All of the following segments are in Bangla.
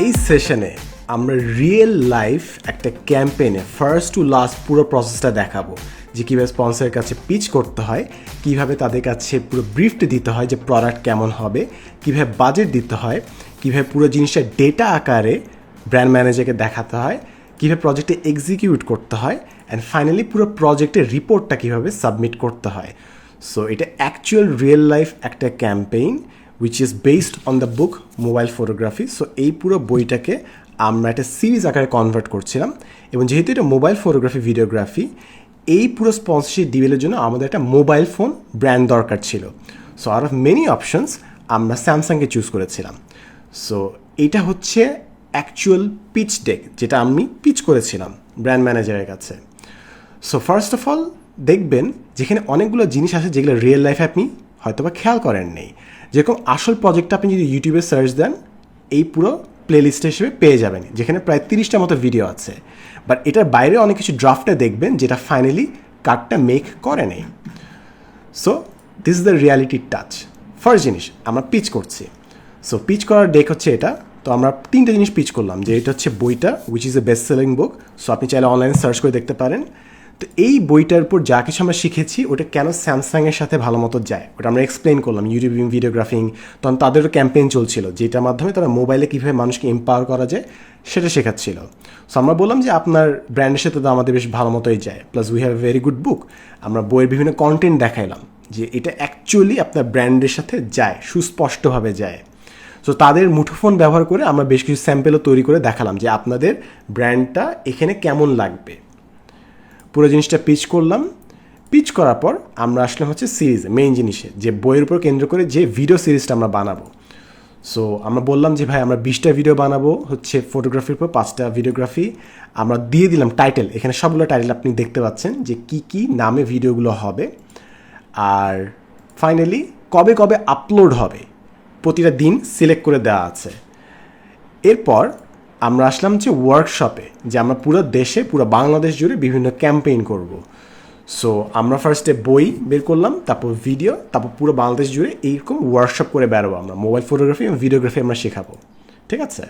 এই সেশনে আমরা রিয়েল লাইফ একটা ক্যাম্পেইনে ফার্স্ট টু লাস্ট পুরো প্রসেসটা দেখাবো, যে কীভাবে স্পন্সরের কাছে পিচ করতে হয়, কীভাবে তাদের কাছে পুরো ব্রিফটা দিতে হয় যে প্রোডাক্ট কেমন হবে, কীভাবে বাজেট দিতে হয়, কীভাবে পুরো জিনিসটা ডেটা আকারে ব্র্যান্ড ম্যানেজারকে দেখাতে হয়, কীভাবে প্রজেক্টে এক্সিকিউট করতে হয়, অ্যান্ড ফাইনালি পুরো প্রজেক্টের রিপোর্টটা কীভাবে সাবমিট করতে হয়। সো এটা অ্যাকচুয়াল রিয়েল লাইফ একটা campaign which is based on the book mobile photography. So এই পুরো বইটাকে আমরা একটা সিরিজ আকারে কনভার্ট করছিলাম, এবং যেহেতু এটা মোবাইল ফটোগ্রাফি ভিডিওগ্রাফি, এই পুরো স্পন্সরশিপ ডিলের জন্য আমাদের একটা মোবাইল ফোন ব্র্যান্ড দরকার ছিল। So out of many options আমরা স্যামসাংকে চুজ করেছিলাম। সো এটা হচ্ছে অ্যাকচুয়াল পিচ ডেক, যেটা আমি পিচ করেছিলাম ব্র্যান্ড ম্যানেজারের কাছে। সো ফার্স্ট অফ অল দেখবেন যেখানে অনেকগুলো জিনিস আছে যেগুলো রিয়েল লাইফে আপনি হয়তোবা খেয়াল করেন নেই। যেরকম আসল প্রজেক্টটা আপনি যদি ইউটিউবে সার্চ দেন, এই পুরো প্লেলিস্ট হিসেবে পেয়ে যাবেন, যেখানে প্রায় 30টার মতো ভিডিও আছে। বাট এটার বাইরে অনেক কিছু ড্রাফটে দেখবেন যেটা ফাইনালি কার্ডটা মেক করে নেই। So this is the reality touch. First জিনিস আমরা পিচ করছি। সো পিচ করার ডেক হচ্ছে এটা। তো আমরা 3টে জিনিস পিচ করলাম, যে এটা হচ্ছে বইটা which is a best selling book. So আপনি চাইলে অনলাইনে সার্চ করে দেখতে পারেন। তো এই বইটার উপর যা কিছু আমরা শিখেছি ওটা কেন স্যামসাংয়ের সাথে ভালো মতো যায় ওটা আমরা এক্সপ্লেন করলাম। ইউটিউবিং, ভিডিওগ্রাফিং, তখন তাদেরও ক্যাম্পেইন চলছিল, যেটার মাধ্যমে তারা মোবাইলে কীভাবে মানুষকে এম্পাওয়ার করা যায় সেটা শেখাচ্ছিল। সো আমরা বললাম যে আপনার ব্র্যান্ডের সাথে তো আমাদের বেশ ভালো মতোই যায়, plus we have a very good বুক। আমরা বইয়ের বিভিন্ন কন্টেন্ট দেখাইলাম যে এটা অ্যাকচুয়ালি আপনার ব্র্যান্ডের সাথে যায়, সুস্পষ্টভাবে যায়। সো তাদের মুঠোফোন ব্যবহার করে আমরা বেশ কিছু স্যাম্পেলও তৈরি করে দেখালাম যে আপনাদের ব্র্যান্ডটা এখানে কেমন লাগবে। পুরো জিনিসটা পিচ করলাম। পিচ করার পর আমরা আসলাম হচ্ছে সিরিজে, মেইন জিনিসে, যে বইয়ের উপর কেন্দ্র করে যে ভিডিও সিরিজটা আমরা বানাবো। সো আমরা বললাম যে ভাই আমরা 20টা ভিডিও বানাবো হচ্ছে ফটোগ্রাফির উপর, 5টা ভিডিওগ্রাফি। আমরা দিয়ে দিলাম টাইটেল, এখানে সবগুলো টাইটেল আপনি দেখতে পাচ্ছেন যে কি কি নামে ভিডিওগুলো হবে, আর ফাইনালি কবে কবে আপলোড হবে প্রতিটা দিন সিলেক্ট করে দেওয়া আছে। এরপর আমরা আসলাম যে ওয়ার্কশপে, যে আমরা পুরো দেশে, পুরো বাংলাদেশ জুড়ে বিভিন্ন ক্যাম্পেইন করব। সো আমরা ফার্স্টে বই বের করলাম, তারপর ভিডিও, তারপর পুরো বাংলাদেশ জুড়ে এইরকম ওয়ার্কশপ করে বেরোবো আমরা। মোবাইল ফটোগ্রাফি এবং ভিডিওগ্রাফি আমরা শেখাবো, ঠিক আছে।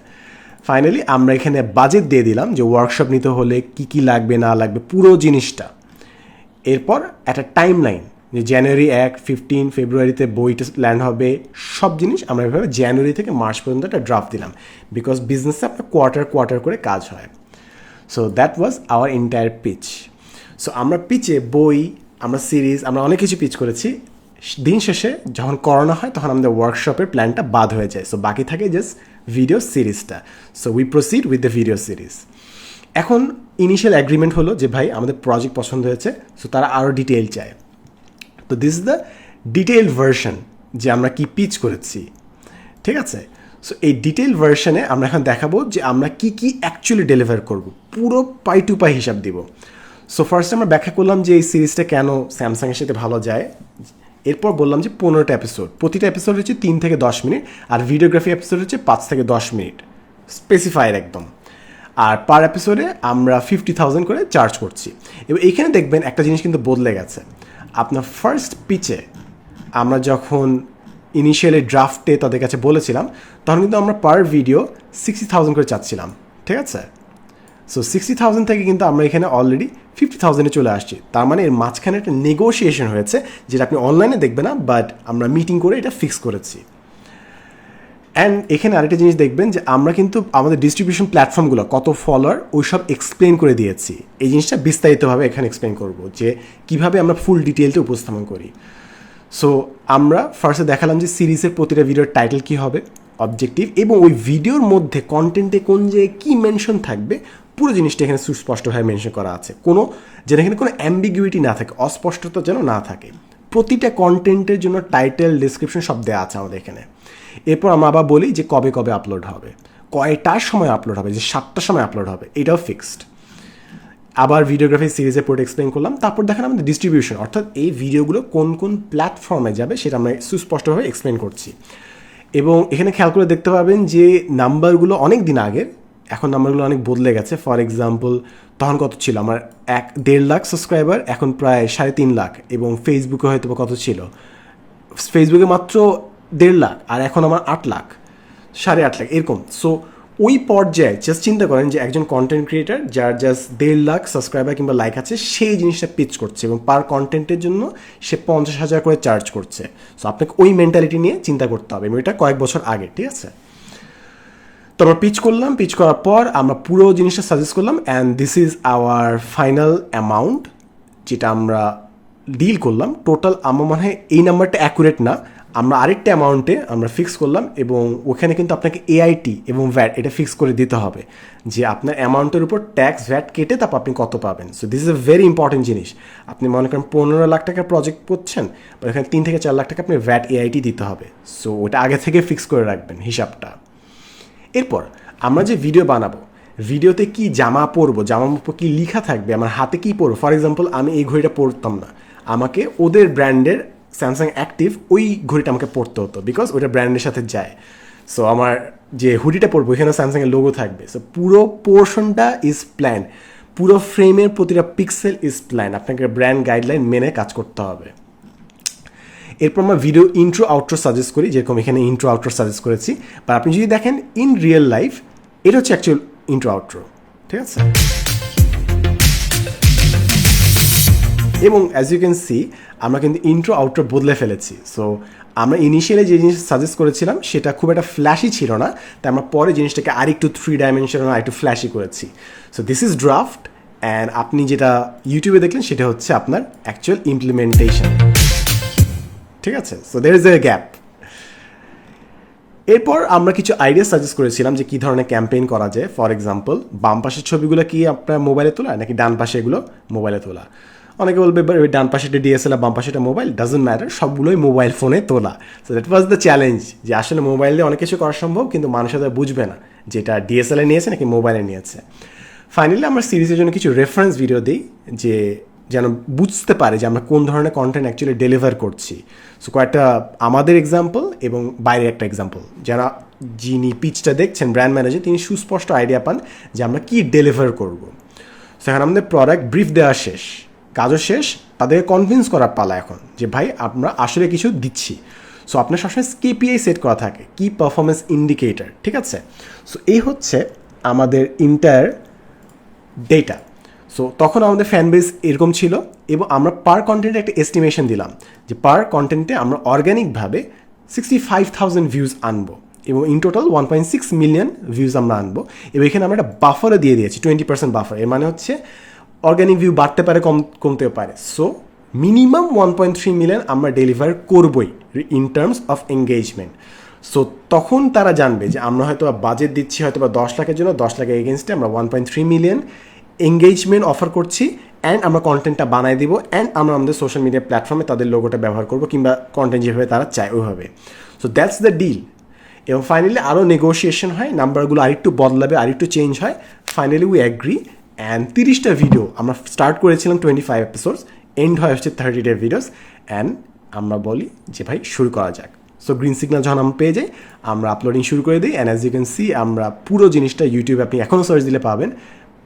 ফাইনালি আমরা এখানে বাজেট দিয়ে দিলাম যে ওয়ার্কশপ নিতে হলে কি কি লাগবে না লাগবে পুরো জিনিসটা। এরপর একটা টাইম লাইন, যে জানুয়ারি 1, 15 ফেব্রুয়ারিতে বইটা ল্যান্ড হবে, সব জিনিস আমরা এভাবে জানুয়ারি থেকে মার্চ পর্যন্ত একটা ড্রাফট দিলাম, বিকজ বিজনেসে আপনার কোয়ার্টার করে কাজ হয়। So that was our entire pitch. So আমরা পিচে বই, আমরা সিরিজ, আমরা অনেক কিছু পিচ করেছি। দিন শেষে যখন করোনা হয় তখন আমাদের ওয়ার্কশপের প্ল্যানটা বাদ হয়ে যায়। সো বাকি থাকে জাস্ট ভিডিও সিরিজটা। So we proceed with the video series. এখন ইনিশিয়াল অ্যাগ্রিমেন্ট হলো যে ভাই আমাদের প্রজেক্ট পছন্দ হয়েছে, সো তারা আরও ডিটেইল চায়। তো this is the detailed version, যে আমরা কি পিচ করেছি, ঠিক আছে। সো এই ডিটেইল ভার্সনে আমরা এখন দেখাবো যে আমরা কি কি অ্যাকচুয়ালি ডেলিভার করব, পুরো পাই টু পাই হিসাব দিব। সো ফার্স্ট আমরা ব্যাখ্যা করলাম যে এই সিরিজটা কেন স্যামসাংয়ের সাথে ভালো যায়। এরপর বললাম যে 15টা এপিসোড, প্রতিটা এপিসোড হচ্ছে 3 থেকে 10 মিনিট, আর ভিডিওগ্রাফি এপিসোড হচ্ছে 5 থেকে 10 মিনিট, স্পেসিফাইড একদম। আর পার এপিসোডে আমরা 50,000 করে চার্জ করছি। এবং এইখানে দেখবেন একটা জিনিস কিন্তু বদলে গেছে। আপনার ফার্স্ট পিচে আমরা যখন ইনিশিয়ালি ড্রাফটে তাদের কাছে বলেছিলাম, তখন কিন্তু আমরা পার ভিডিও 60,000 করে চাচ্ছিলাম, ঠিক আছে। সো 60,000 থেকে কিন্তু আমরা এখানে অলরেডি 50,000-এ চলে আসছি। তার মানে এর মাঝখানে একটা নেগোসিয়েশন হয়েছে, যেটা আপনি অনলাইনে দেখবেন না, বাট আমরা মিটিং করে এটা ফিক্স করেছি। অ্যান্ড এখানে আরেকটা জিনিস দেখবেন যে আমরা কিন্তু আমাদের ডিস্ট্রিবিউশন প্ল্যাটফর্মগুলো কত ফলোয়ার ওই সব এক্সপ্লেন করে দিয়েছি। এই জিনিসটা বিস্তারিতভাবে এখানে এক্সপ্লেন করব যে কীভাবে আমরা ফুল ডিটেলটা উপস্থাপন করি। সো আমরা ফার্স্টে দেখালাম যে সিরিজের প্রতিটা ভিডিওর টাইটেল কী হবে, অবজেক্টিভ, এবং ওই ভিডিওর মধ্যে কন্টেন্টে কোন জায়গায় কী মেনশন থাকবে পুরো জিনিসটা এখানে সুস্পষ্টভাবে মেনশন করা আছে। যেন এখানে কোনো অ্যাম্বিগুইটি না থাকে, অস্পষ্টতা যেন না থাকে। প্রতিটা কন্টেন্টের জন্য টাইটেল, ডিসক্রিপশন সব দেওয়া আছে আমাদের এখানে। এরপর আমরা আবার বলি যে কবে কবে আপলোড হবে, কয়টার সময় আপলোড হবে, যে 7টার সময় আপলোড হবে, এটাও ফিক্সড। আবার ভিডিওগ্রাফি সিরিজে পুরো এক্সপ্লেন করলাম। তারপর দেখেন আমাদের ডিস্ট্রিবিউশন, অর্থাৎ এই ভিডিওগুলো কোন কোন প্ল্যাটফর্মে যাবে সেটা আমরা সুস্পষ্টভাবে এক্সপ্লেন করছি। এবং এখানে খেয়াল করে দেখতে পাবেন যে নাম্বারগুলো অনেক দিন আগের, এখন নাম্বারগুলো অনেক বদলে গেছে। ফর এক্সাম্পল তখন কত ছিল আমার 1.5 লাখ সাবস্ক্রাইবার, এখন প্রায় 3.5 লাখ। এবং ফেসবুকে হয়তো কত ছিল, ফেসবুকে মাত্র 1.5 লাখ, আর এখন আমার 8 লাখ, 8.5 লাখ এরকম। সো ওই পর্যায়ে জাস্ট চিন্তা করেন যে একজন কন্টেন্ট ক্রিয়েটার যার জাস্ট 1.5 লাখ সাবস্ক্রাইবার কিংবা লাইক আছে সেই জিনিসটা পিচ করছে এবং পার কন্টেন্টের জন্য সে 50,000 করে চার্জ করছে। সো আপনাকে ওই মেন্টালিটি নিয়ে চিন্তা করতে হবে এবং এটা কয়েক বছর আগে, ঠিক আছে? তো আমরা পিচ করলাম, পিচ করার পর আমরা পুরো জিনিসটা সাজেস্ট করলাম and this is our final amount যেটা আমরা ডিল করলাম। টোটাল আমার মনে হয় এই নাম্বারটা অ্যাকুরেট না, আমরা আরেকটা অ্যামাউন্টে আমরা ফিক্স করলাম এবং ওখানে কিন্তু আপনাকে এআইটি এবং ভ্যাট এটা ফিক্স করে দিতে হবে যে আপনার অ্যামাউন্টের উপর ট্যাক্স ভ্যাট কেটে তারপর আপনি কত পাবেন। So this is a very important জিনিস। আপনি মনে করেন 15 লাখ টাকার প্রজেক্ট করছেন, ওখানে 3 থেকে 4 লাখ টাকা আপনি ভ্যাট এআইটি দিতে হবে। সো ওটা আগে থেকে ফিক্স করে রাখবেন হিসাবটা। এরপর আমরা যে ভিডিও বানাবো, ভিডিওতে কি জামা পরবো, জামার উপর কী লেখা থাকবে, আমার হাতে কী পরবো। ফর এক্সাম্পল আমি এই ঘড়িটা পরতাম না, আমাকে ওদের ব্র্যান্ডের স্যামসাং অ্যাক্টিভ ওই ঘড়িটা আমাকে পরতে হতো বিকজ ওইটা ব্র্যান্ডের সাথে যায়। সো আমার যে হুডিটা পরবো এখানে স্যামসাংয়ের লোগো থাকবে। সো পুরো পোর্শনটা ইজ প্ল্যান, পুরো ফ্রেমের প্রতিটা পিক্সেল ইজ প্ল্যান। আপনাকে ব্র্যান্ড গাইডলাইন মেনে কাজ করতে হবে। এরপর আমরা ভিডিও ইন্ট্রো আউট্রো সাজেস্ট করি, যেরকম এখানে ইন্ট্রো আউট্রো সাজেস্ট করেছি। বা আপনি যদি দেখেন ইন রিয়েল লাইফ এটা হচ্ছে অ্যাকচুয়াল ইন্ট্রো আউট্রো, ঠিক আছে? এবং অ্যাজ ইউ ক্যান সি আমরা কিন্তু ইন্ট্রো আউট্রো বদলে ফেলেছি। সো আমরা ইনিশিয়ালি যে জিনিস সাজেস্ট করেছিলাম সেটা খুব একটা ফ্ল্যাশি ছিল না, তাই আমরা পরে জিনিসটাকে আরেকটু 3 ডাইমেনশনাল আরেকটু ফ্ল্যাশি করেছি। So this is draft and আপনি যেটা ইউটিউবে দেখলেন সেটা হচ্ছে আপনার অ্যাকচুয়াল ইমপ্লিমেন্টেশন, ঠিক আছে? So there is a gap. এরপর আমরা কিছু আইডিয়া সাজেস্ট করেছিলাম যে কী ধরনের ক্যাম্পেইন করা যায়। ফর এক্সাম্পল বাম পাশের ছবিগুলো কি আপনার মোবাইলে তোলা নাকি ডান পাশে এগুলো মোবাইলে তোলা। অনেকে বলবে ডান পাশেটা ডিএসএলআর বাম পাশেটা মোবাইল, ডাজন্ট ম্যাটার, সবগুলোই মোবাইল ফোনে তোলা। So that was the challenge যে আসলে মোবাইল দিয়ে অনেক কিছু করা সম্ভব কিন্তু মানুষ হয়তো বুঝবে না যেটা ডিএসএলআর নিয়েছে নাকি মোবাইলে নিয়েছে। ফাইনালি আমরা সিরিজের জন্য কিছু রেফারেন্স ভিডিও দিই যে যেন বুঝতে পারে যে আমরা কোন ধরনের কন্টেন্ট অ্যাকচুয়ালি ডেলিভার করছি। সো কয়েকটা আমাদের এক্সাম্পল এবং বাইরের একটা এক্সাম্পল, যারা যিনি পিচটা দেখছেন ব্র্যান্ড ম্যানেজার তিনি সুস্পষ্ট আইডিয়া পান যে আমরা কী ডেলিভার করব। সেখানে আমাদের প্রোডাক্ট ব্রিফ দেওয়া শেষ, কাজও শেষ, তাদেরকে কনভিন্স করার পালা এখন যে ভাই আমরা আসলে কিছু দিচ্ছি। সো আপনার সবসময় কেপিআই সেট করা থাকে, কি পারফরমেন্স ইন্ডিকেটর, ঠিক আছে? সো এই হচ্ছে আমাদের ইন্টায়ার ডেটা। সো তখন আমাদের ফ্যান বেস এরকম ছিল এবং আমরা পার কন্টেন্টে একটা এস্টিমেশন দিলাম যে পার কন্টেন্টে আমরা অর্গ্যানিকভাবে 65,000 ভিউজ আনবো এবং ইন টোটাল 1.6 মিলিয়ন ভিউজ আমরা আনবো। এবং এখানে আমরা একটা বাফারও দিয়ে দিয়েছি 20% বাফার। এর মানে হচ্ছে অর্গ্যানিক ভিউ বাড়তে পারে কমতেও পারে। সো মিনিমাম 1.3 মিলিয়ন আমরা ডেলিভার করবই in terms of engagement. So তখন তারা জানবে যে আমরা হয়তো বাজেট দিচ্ছি হয়তো বা 10 লাখের জন্য, 10 লাখের এগেনস্টে আমরা 1.3 মিলিয়ন এঙ্গেজমেন্ট অফার করছি অ্যান্ড আমরা কন্টেন্টটা বানাই দিব অ্যান্ড আমরা আমাদের সোশ্যাল মিডিয়া প্ল্যাটফর্মে তাদের লোগোটা ব্যবহার করবো কিংবা কন্টেন্ট যেভাবে তারা চায় ওইভাবে। So that's the deal. এবং ফাইনালি আরও নেগোসিয়েশন হয়, নাম্বারগুলো আরেকটু বদলাবে, আরেকটু চেঞ্জ হয়। ফাইনালি উই অ্যাগ্রি অ্যান্ড 30টা ভিডিও আমরা স্টার্ট করেছিলাম 25 এপিসোডস, এন্ড হয় হচ্ছে 30 ভিডিওস অ্যান্ড আমরা বলি যে ভাই শুরু করা যাক। সো গ্রিন সিগন্যাল যখন আমরা পেয়ে যাই আমরা আপলোডিং শুরু করে দিই and as you can see আমরা পুরো জিনিসটা ইউটিউবে আপনি এখনও সার্চ দিলে পাবেন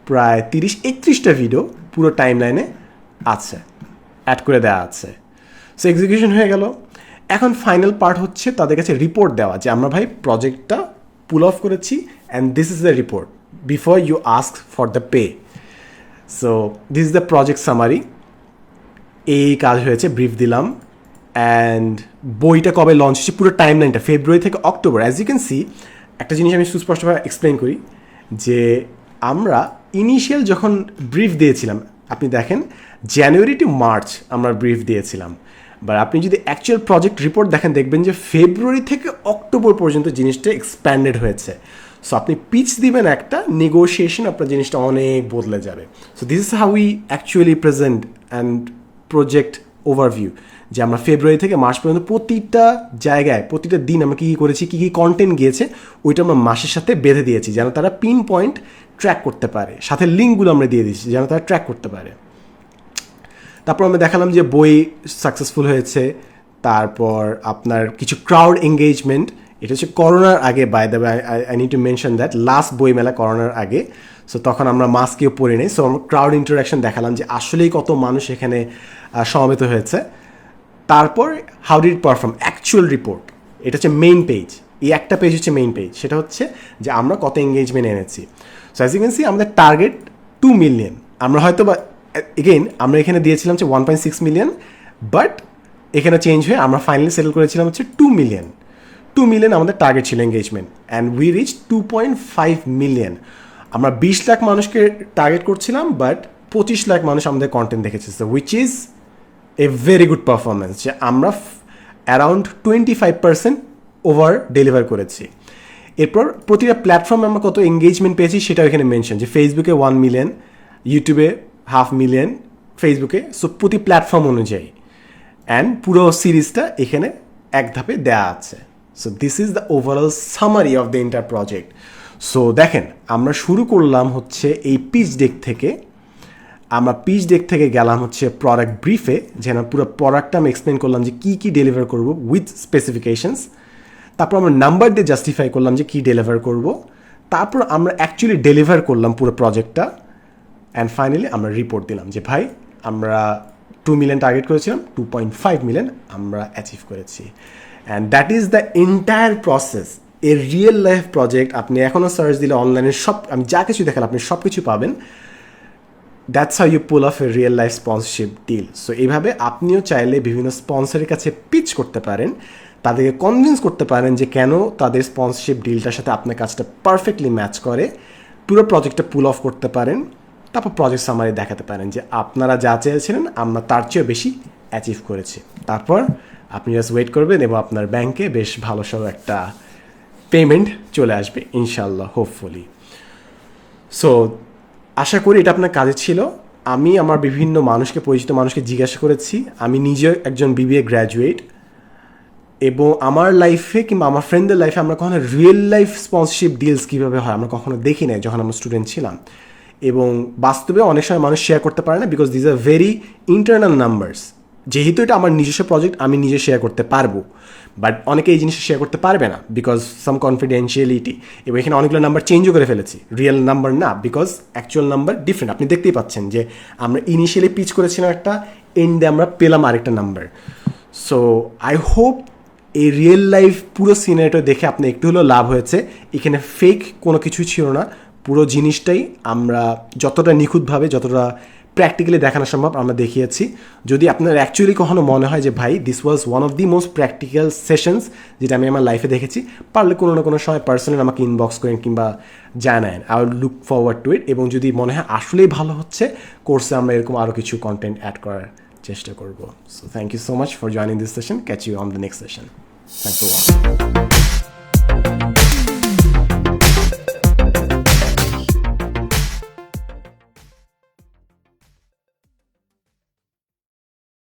প্রায় 30-31টা ভিডিও পুরো টাইম লাইনে আছে, অ্যাড করে দেওয়া আছে। সো এক্সিকিউশন হয়ে গেল। এখন ফাইনাল পার্ট হচ্ছে তাদের কাছে রিপোর্ট দেওয়া যে আমরা ভাই প্রজেক্টটা পুল অফ করেছি and this is the report before you ask for the pay. So this is the project summary. এই কাজ হয়েছে, ব্রিফ দিলাম অ্যান্ড বইটা কবে লঞ্চ হচ্ছে পুরো টাইম লাইনটা ফেব্রুয়ারি থেকে October. As you can see একটা জিনিস আমি সুস্পষ্টভাবে এক্সপ্লেন করি যে আমরা ইনিশিয়াল যখন ব্রিফ দিয়েছিলাম আপনি দেখেন জানুয়ারি টু মার্চ আমরা ব্রিফ দিয়েছিলাম, বাট আপনি যদি অ্যাকচুয়াল প্রজেক্ট রিপোর্ট দেখেন দেখবেন যে ফেব্রুয়ারি থেকে অক্টোবর পর্যন্ত জিনিসটা এক্সপ্যান্ডেড হয়েছে। সো আপনি পিচ দিবেন একটা, নেগোসিয়েশন আপনার জিনিসটা অনেক বদলে যাবে। So this is how we actually present and project overview যে আমরা ফেব্রুয়ারি থেকে মার্চ পর্যন্ত প্রতিটা জায়গায় প্রতিটা দিন আমরা কী কী করেছি, কী কী কন্টেন্ট গিয়েছে ওইটা আমরা মাসের সাথে বেঁধে দিয়েছি যেন তারা পিন পয়েন্ট ট্র্যাক করতে পারে, সাথে লিঙ্কগুলো আমরা দিয়ে দিয়েছি যেন তারা ট্র্যাক করতে পারে। তারপর আমরা দেখালাম যে বই সাকসেসফুল হয়েছে, তারপর আপনার কিছু ক্রাউড এঙ্গেজমেন্ট, এটা হচ্ছে করোনার আগে, by the way I need to mention that last বই মেলা করোনার আগে। সো তখন আমরা মাস্কেও পরে নেই, সো আমরা ক্রাউড ইন্টারাকশন দেখালাম যে আসলেই কত মানুষ এখানে সমবেত হয়েছে। তারপর how did perform actual report, এটা হচ্ছে মেইন পেজ এই একটা পেজ হচ্ছে মেইন পেজ, সেটা হচ্ছে যে আমরা কত এঙ্গেজমেন্ট এনেছি। So as you can see আমাদের টার্গেট 2 মিলিয়ন। আমরা হয়তো বা এগেইন আমরা এখানে দিয়েছিলাম যে 1.6 মিলিয়ন, বাট এখানে চেঞ্জ হয়ে আমরা ফাইনালি সেটেল করেছিলাম হচ্ছে 2 মিলিয়ন। 2 মিলিয়ন আমাদের টার্গেট ছিল engagement, and we reach 2.5 million. আমরা 20 লাখ মানুষকে টার্গেট করছিলাম, বাট 25 লাখ মানুষ আমাদের কন্টেন্ট দেখেছে, so which is a very good performance, যে আমরা অ্যারাউন্ড 25% ওভার ডেলিভার করেছি। এরপর প্রতিটা প্ল্যাটফর্মে আমরা কত এঙ্গেজমেন্ট পেয়েছি সেটাও এখানে মেনশন, যে ফেসবুকে 1 মিলিয়ন, ইউটিউবে 500,000 মিলিয়ন, ফেসবুকে। সো প্রতি প্ল্যাটফর্ম অনুযায়ী অ্যান্ড পুরো সিরিজটা এখানে এক ধাপে দেয়া আছে। So this is the overall summary of the enter project. So দেখেন, আমরা শুরু করলাম হচ্ছে এই পিচ ডেক থেকে। আমরা পিচ ডেক থেকে গেলাম হচ্ছে প্রোডাক্ট ব্রিফে, যেন পুরো প্রোডাক্টটা আমি এক্সপ্লেন করলাম যে কী কী ডেলিভার করবো উইথ স্পেসিফিকেশনস। তারপর আমরা নাম্বার দিয়ে জাস্টিফাই করলাম যে কী ডেলিভার করব। তারপর আমরা অ্যাকচুয়ালি ডেলিভার করলাম পুরো প্রজেক্টটা, অ্যান্ড ফাইনালি আমরা রিপোর্ট দিলাম যে ভাই আমরা 2 মিলিয়ন টার্গেট করেছিলাম, 2.5 মিলিয়ন আমরা অ্যাচিভ করেছি। And that is the entire process. A real life project আপনি এখনও সার্চ দিলে অনলাইনে সব, আমি যা কিছু দেখালাম আপনি সব কিছু পাবেন। That's how you pull off a real life sponsorship deal. So এইভাবে আপনিও চাইলে বিভিন্ন স্পন্সরের কাছে পিচ করতে পারেন, তাদেরকে কনভিন্স করতে পারেন যে কেন তাদের স্পন্সরশিপ ডিলটার সাথে আপনার কাজটা পারফেক্টলি ম্যাচ করে, পুরো প্রজেক্টটা পুল অফ করতে পারেন। তারপর প্রজেক্ট সামারি দেখাতে পারেন যে আপনারা যা চেয়েছিলেন আমরা তার চেয়েও বেশি অ্যাচিভ করেছি। তারপর আপনি জাস্ট ওয়েট করবেন এবং আপনার ব্যাংকে বেশ ভালো সব একটা পেমেন্ট চলে আসবে ইনশাল্লাহ, হোপফুলি। সো আশা করি এটা আপনার কাজে ছিল। আমি আমার বিভিন্ন মানুষকে, পরিচিত মানুষকে জিজ্ঞাসা করেছি। আমি নিজে একজন BBA গ্র্যাজুয়েট, এবং আমার লাইফে কিংবা আমার ফ্রেন্ডদের লাইফে আমরা কখনো রিয়েল লাইফ স্পন্সরশিপ ডিলস কীভাবে হয় আমরা কখনো দেখি নাই যখন আমরা স্টুডেন্ট ছিলাম। এবং বাস্তবে অনেক সময় মানুষ শেয়ার করতে পারে না, because these are very internal numbers. যেহেতু এটা আমার নিজস্ব প্রজেক্ট, আমি নিজে শেয়ার করতে পারবো, বাট অনেকে এই জিনিসটা শেয়ার করতে পারবে না বিকজ সাম কনফিডেন্সিয়ালিটি। এবং এখানে অনেকগুলো নাম্বার চেঞ্জও করে ফেলেছি, রিয়েল নাম্বার না, বিকজ অ্যাকচুয়াল নাম্বার ডিফারেন্ট। আপনি দেখতেই পাচ্ছেন যে আমরা ইনিশিয়ালি পিচ করেছিলাম একটা, এন্ডে আমরা পেলাম আরেকটা নাম্বার। সো আই হোপ এই রিয়েল লাইফ পুরো সিনারিটা দেখে আপনি একটু হলেও লাভ হয়েছে। এখানে ফেক কোনো কিছুই ছিল না, পুরো জিনিসটাই আমরা যতটা নিখুঁতভাবে, যতটা প্র্যাকটিক্যালি দেখানো সম্ভব আমরা দেখিয়েছি। যদি আপনার অ্যাকচুয়ালি কখনো মনে হয় যে ভাই this was one of the most practical sessions যেটা আমি আমার লাইফে দেখেছি, পারলে কোনো না কোনো সময় পার্সোনালি আমাকে ইনবক্স করেন কিংবা জানান। I will look forward to it. এবং যদি মনে হয় আসলেই ভালো হচ্ছে, কোর্সে আমরা এরকম আরও কিছু কন্টেন্ট অ্যাড করার চেষ্টা করব। So thank you so much for joining this session. Catch you on the next session. Thanks for watching.